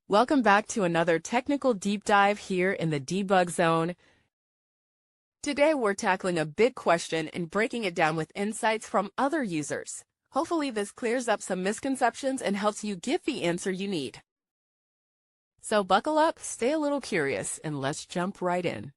Welcome back to another technical deep dive here in the debug zone. Today we're tackling a big question and breaking it down with insights from other users. Hopefully this clears up some misconceptions and helps you get the answer you need. So buckle up, stay a little curious, and let's jump right in.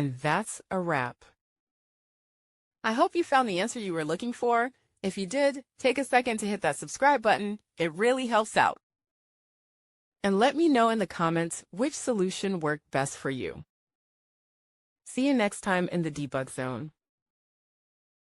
And that's a wrap. I hope you found the answer you were looking for. If you did, take a second to hit that subscribe button. It really helps out. And let me know in the comments which solution worked best for you. See you next time in the debug zone.